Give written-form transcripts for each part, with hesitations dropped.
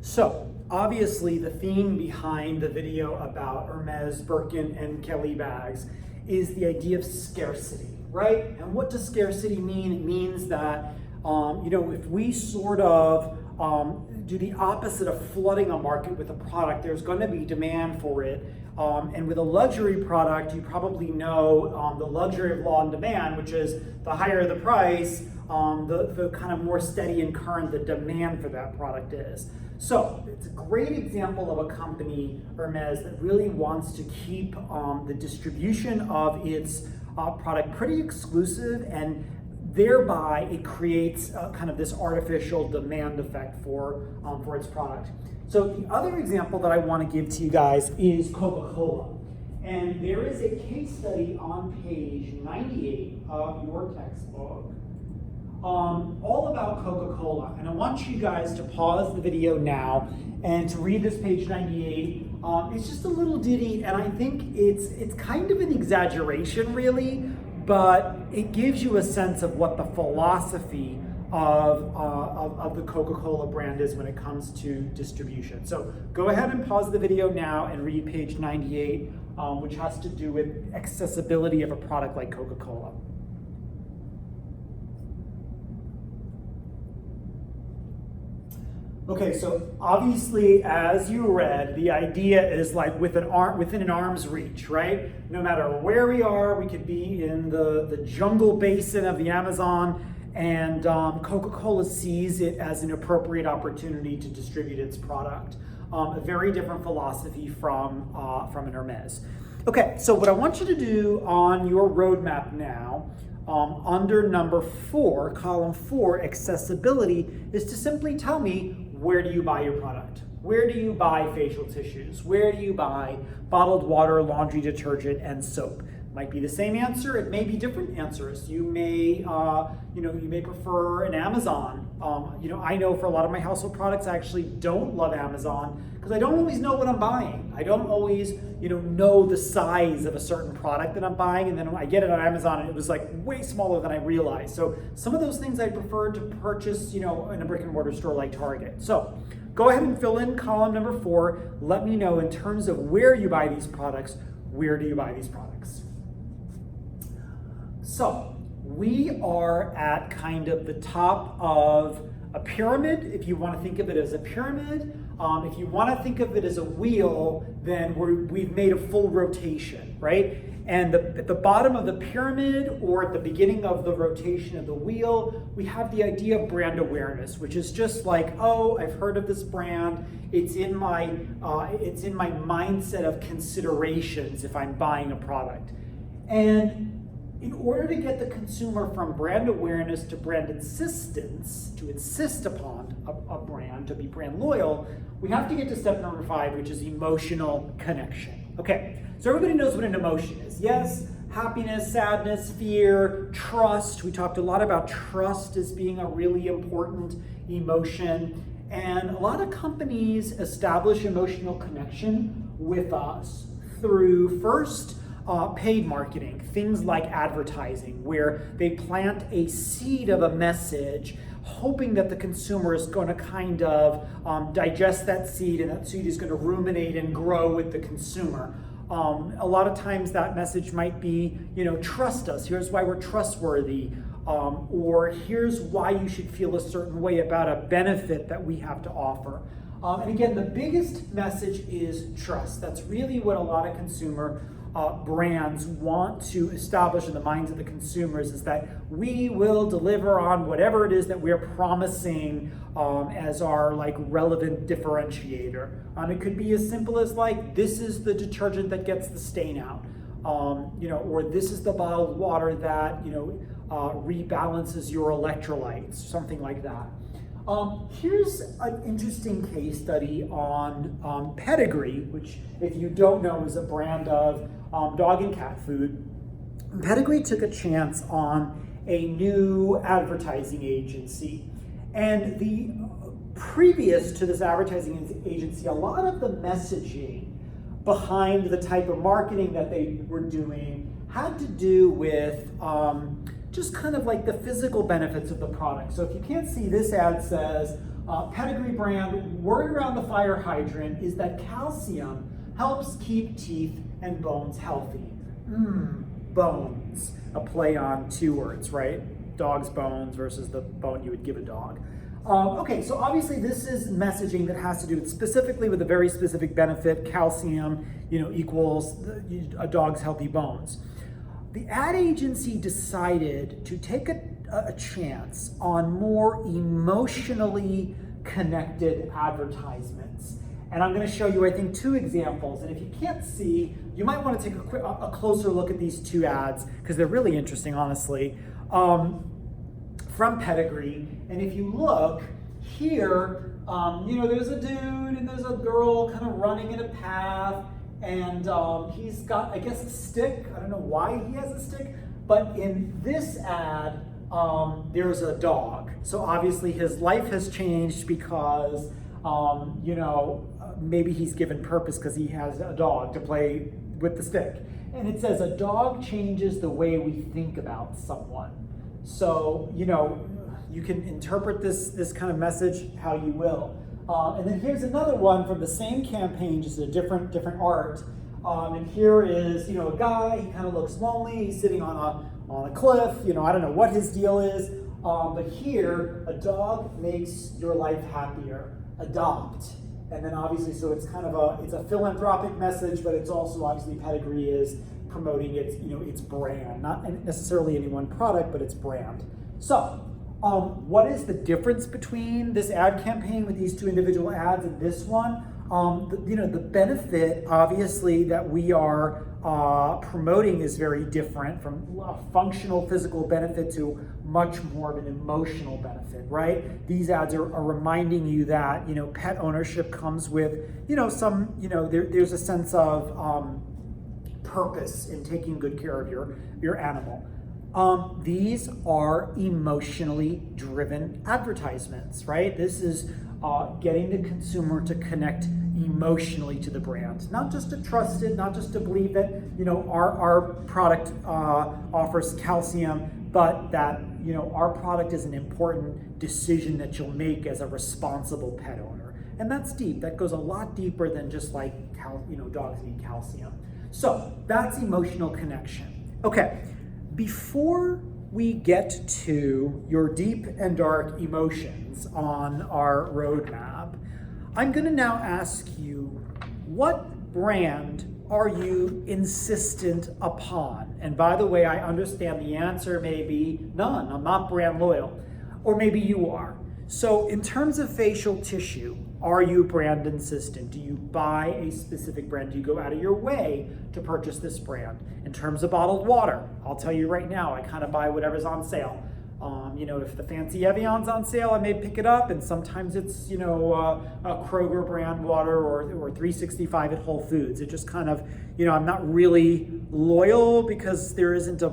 So, obviously the theme behind the video about Hermes, Birkin, and Kelly bags is the idea of scarcity, right? And what does scarcity mean? It means that, if we sort of do the opposite of flooding a market with a product, there's going to be demand for it. And with a luxury product, you probably know the luxury of law and demand, which is the higher the price, the kind of more steady and current the demand for that product is. So it's a great example of a company, Hermes, that really wants to keep the distribution of its product pretty exclusive, and thereby it creates kind of this artificial demand effect for its product. So the other example that I want to give to you guys is Coca-Cola. And there is a case study on page 98 of your textbook all about Coca-Cola. And I want you guys to pause the video now and to read this page 98. It's just a little ditty, and I think it's kind of an exaggeration, really, but it gives you a sense of what the philosophy of the Coca-Cola brand is when it comes to distribution. So go ahead and pause the video now and read page 98, which has to do with accessibility of a product like Coca-Cola. Okay, so obviously, as you read, the idea is like within an arm's reach, right? No matter where we are, we could be in the jungle basin of the Amazon, and Coca-Cola sees it as an appropriate opportunity to distribute its product. A very different philosophy from an Hermes. Okay, so what I want you to do on your roadmap now, under number 4, column 4, accessibility, is to simply tell me, where do you buy your product? Where do you buy facial tissues? Where do you buy bottled water, laundry detergent, and soap? Might be the same answer. It may be different answers. You may, you may prefer an Amazon. I know for a lot of my household products, I actually don't love Amazon because I don't always know what I'm buying. I don't always, know the size of a certain product that I'm buying, and then I get it on Amazon and it was like way smaller than I realized. So some of those things I prefer to purchase, in a brick and mortar store like Target. So go ahead and fill in column number 4. Let me know in terms of where you buy these products. Where do you buy these products? So we are at kind of the top of a pyramid, if you want to think of it as a pyramid. If you want to think of it as a wheel, then we've made a full rotation, right? And at the bottom of the pyramid, or at the beginning of the rotation of the wheel, we have the idea of brand awareness, which is just like, oh, I've heard of this brand. It's in my mindset of considerations if I'm buying a product. And in order to get the consumer from brand awareness to brand insistence, to insist upon a brand, to be brand loyal, we have to get to step number 5, which is emotional connection. Okay, so everybody knows what an emotion is. Yes, happiness, sadness, fear, trust. We talked a lot about trust as being a really important emotion. And a lot of companies establish emotional connection with us through first, paid marketing, things like advertising, where they plant a seed of a message, hoping that the consumer is going to kind of digest that seed, and that seed is going to ruminate and grow with the consumer. A lot of times that message might be, trust us. Here's why we're trustworthy. Or here's why you should feel a certain way about a benefit that we have to offer. And again, the biggest message is trust. That's really what a lot of consumer brands want to establish in the minds of the consumers, is that we will deliver on whatever it is that we're promising as our relevant differentiator. It could be as simple as this is the detergent that gets the stain out, or this is the bottled water that rebalances your electrolytes, something like that. Here's an interesting case study on Pedigree, which, if you don't know, is a brand of dog and cat food. Pedigree took a chance on a new advertising agency. And previous to this advertising agency, a lot of the messaging behind the type of marketing that they were doing had to do with just kind of like the physical benefits of the product. So if you can't see, this ad says, Pedigree brand, word around the fire hydrant is that calcium helps keep teeth and bones healthy. Bones, a play on two words, right? Dog's bones versus the bone you would give a dog. Okay, so obviously this is messaging that has to do specifically with a very specific benefit. Calcium, equals a dog's healthy bones. The ad agency decided to take a chance on more emotionally connected advertisements. And I'm going to show you, I think, two examples. And if you can't see, you might want to take a closer look at these two ads because they're really interesting, honestly, from Pedigree. And if you look here, there's a dude and there's a girl kind of running in a path. And he's got, I guess, a stick. I don't know why he has a stick. But in this ad, there's a dog. So obviously his life has changed because, maybe he's given purpose because he has a dog to play with the stick. And it says, a dog changes the way we think about someone. So, you can interpret this kind of message how you will. And then here's another one from the same campaign, just a different art. And here is, a guy, he kind of looks lonely, he's sitting on a cliff, I don't know what his deal is. But here, a dog makes your life happier. Adopt. And then obviously, so it's kind of it's a philanthropic message, but it's also obviously Pedigree is promoting its, its brand, not necessarily any one product, but its brand. So, what is the difference between this ad campaign with these two individual ads and this one? The benefit, obviously, that we are promoting is very different from a functional physical benefit to much more of an emotional benefit, right? These ads are reminding you that, pet ownership comes with, some, there's a sense of purpose in taking good care of your animal. These are emotionally driven advertisements, right? This is getting the consumer to connect emotionally to the brand, not just to trust it, not just to believe that our product offers calcium, but that our product is an important decision that you'll make as a responsible pet owner. And that's deep. That goes a lot deeper than just like dogs need calcium. So that's emotional connection. Okay. Before we get to your deep and dark emotions on our roadmap, I'm going to now ask you, what brand are you insistent upon? And by the way, I understand the answer may be none. I'm not brand loyal. Or maybe you are. So in terms of facial tissue, are you brand insistent? Do you buy a specific brand? Do you go out of your way to purchase this brand? In terms of bottled water, I'll tell you right now, I kind of buy whatever's on sale. If the fancy Evian's on sale, I may pick it up, and sometimes it's, a Kroger brand water or 365 at Whole Foods. It just kind of, I'm not really loyal because there isn't a,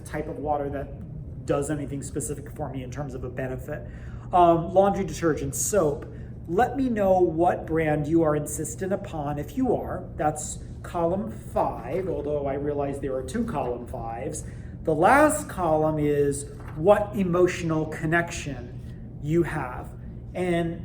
type of water that does anything specific for me in terms of a benefit. Laundry detergent, soap. Let me know what brand you are insistent upon. If you are, that's column 5, although I realize there are 2 column 5s. The last column is what emotional connection you have. And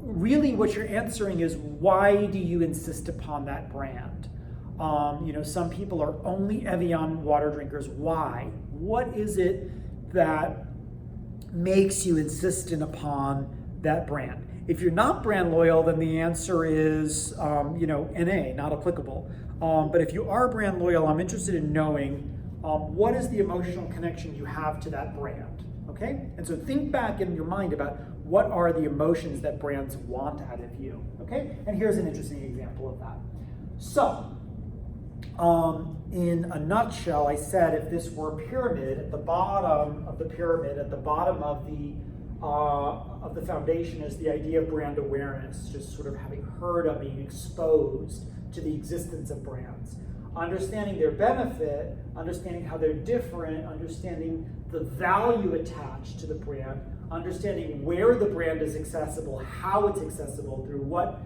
really what you're answering is, why do you insist upon that brand? Some people are only Evian water drinkers. Why? What is it that makes you insistent upon that brand? If you're not brand loyal, then the answer is, NA, not applicable. But if you are brand loyal, I'm interested in knowing what is the emotional connection you have to that brand, okay? And so think back in your mind about what are the emotions that brands want out of you, okay? And here's an interesting example of that. So, in a nutshell, I said if this were a pyramid, at the bottom of the pyramid, at the bottom of the foundation is the idea of brand awareness, just sort of having heard of, being exposed to the existence of brands. Understanding their benefit, understanding how they're different, understanding the value attached to the brand, understanding where the brand is accessible, how it's accessible, through what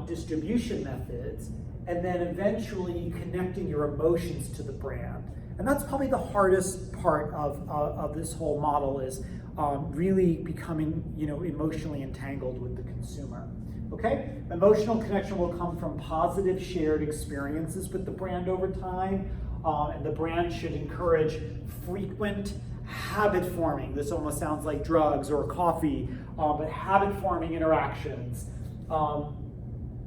distribution methods, and then eventually connecting your emotions to the brand. And that's probably the hardest part of this whole model is really becoming, emotionally entangled with the consumer. Okay, emotional connection will come from positive shared experiences with the brand over time, and the brand should encourage frequent habit forming. This almost sounds like drugs or coffee, but habit forming interactions.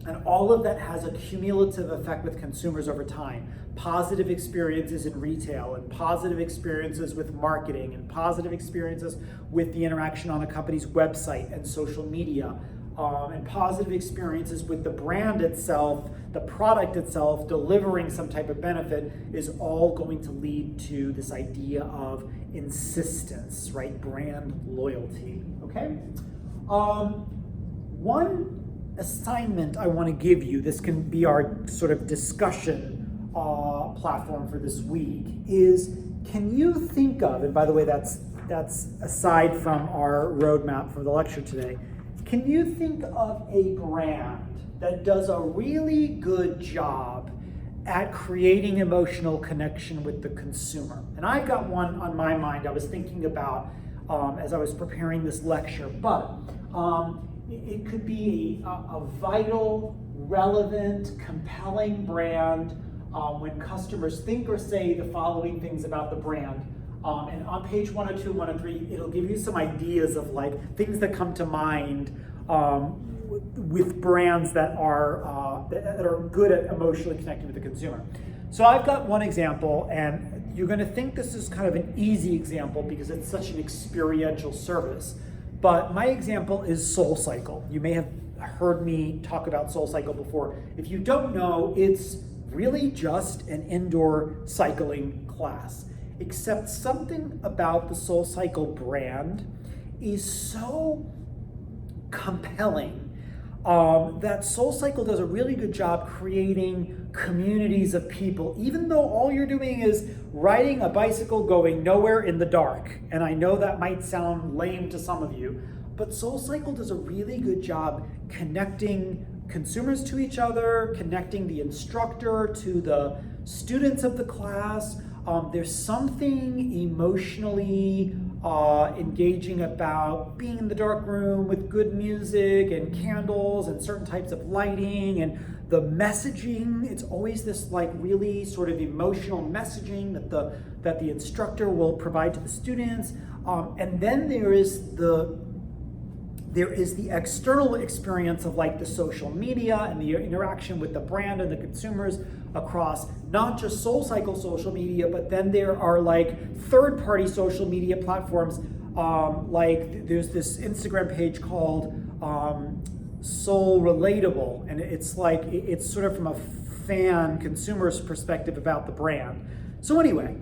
And all of that has a cumulative effect with consumers over time. Positive experiences in retail, and positive experiences with marketing, and positive experiences with the interaction on a company's website and social media, and positive experiences with the brand itself, the product itself, delivering some type of benefit, is all going to lead to this idea of insistence, right? Brand loyalty, okay? One assignment I want to give you, this can be our sort of discussion platform for this week, is can you think of, and by the way, that's aside from our roadmap for the lecture today, can you think of a brand that does a really good job at creating emotional connection with the consumer? And I've got one on my mind I was thinking about as I was preparing this lecture, but it could be a vital, relevant, compelling brand when customers think or say the following things about the brand. And on page 102, 103, it'll give you some ideas of like things that come to mind with brands that are good at emotionally connecting with the consumer. So I've got one example, and you're going to think this is kind of an easy example because it's such an experiential service. But my example is SoulCycle. You may have heard me talk about SoulCycle before. If you don't know, it's really just an indoor cycling class. Except something about the SoulCycle brand is so compelling that SoulCycle does a really good job creating communities of people, even though all you're doing is riding a bicycle going nowhere in the dark. And I know that might sound lame to some of you, but SoulCycle does a really good job connecting consumers to each other, connecting the instructor to the students of the class. There's something emotionally engaging about being in the dark room with good music and candles and certain types of lighting, and the messaging. It's always this like really sort of emotional messaging that the instructor will provide to the students. And then there is the external experience of like the social media and the interaction with the brand and the consumers across not just SoulCycle social media, but then there are like third-party social media platforms. Like there's this Instagram page called Soul Relatable, and it's like it's sort of from a fan consumer's perspective about the brand. So anyway,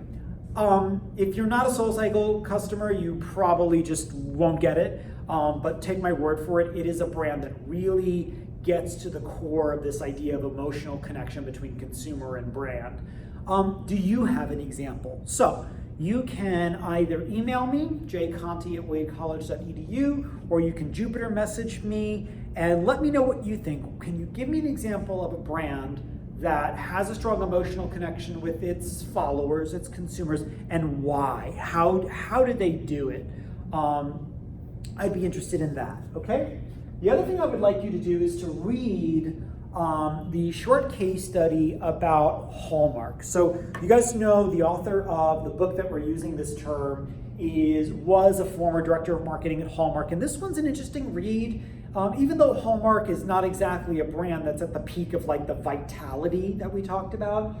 if you're not a SoulCycle customer, you probably just won't get it. But take my word for it, it is a brand that really gets to the core of this idea of emotional connection between consumer and brand. Do you have an example? So you can either email me, jconti@wadecollege.edu, or you can Jupiter message me and let me know what you think. Can you give me an example of a brand that has a strong emotional connection with its followers, its consumers, and why? How did they do it? I'd be interested in that, okay? The other thing I would like you to do is to read the short case study about Hallmark. So you guys know the author of the book that we're using this term was a former director of marketing at Hallmark, and this one's an interesting read. Even though Hallmark is not exactly a brand that's at the peak of like the vitality that we talked about,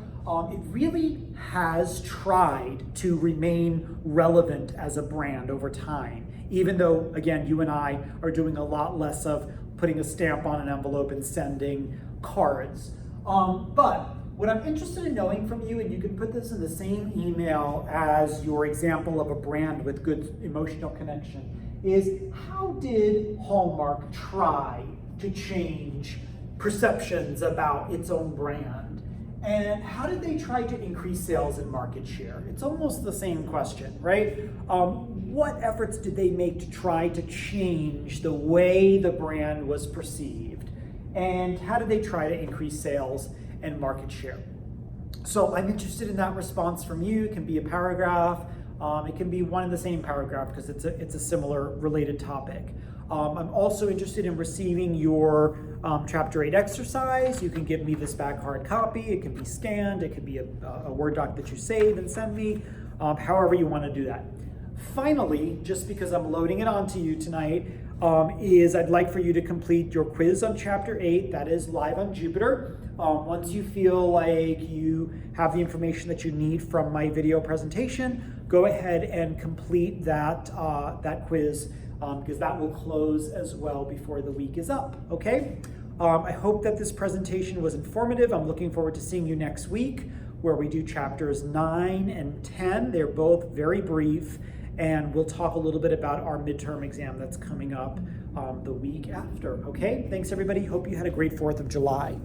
it really has tried to remain relevant as a brand over time. Even though, again, you and I are doing a lot less of putting a stamp on an envelope and sending cards. But what I'm interested in knowing from you, and you can put this in the same email as your example of a brand with good emotional connection, is how did Hallmark try to change perceptions about its own brand? And how did they try to increase sales and market share? It's almost the same question, right? What efforts did they make to try to change the way the brand was perceived? And how did they try to increase sales and market share? So I'm interested in that response from you. It can be a paragraph, It can be one and the same paragraph because it's a similar related topic. I'm also interested in receiving your Chapter 8 exercise. You can give me this back hard copy. It can be scanned. It could be a Word doc that you save and send me, however you want to do that. Finally, just because I'm loading it onto you tonight, is I'd like for you to complete your quiz on Chapter 8. That is live on Jupyter. Once you feel like you have the information that you need from my video presentation, go ahead and complete that quiz, because that will close as well before the week is up, okay? I hope that this presentation was informative. I'm looking forward to seeing you next week, where we do chapters 9 and 10. They're both very brief, and we'll talk a little bit about our midterm exam that's coming up the week after, okay? Thanks, everybody. Hope you had a great 4th of July.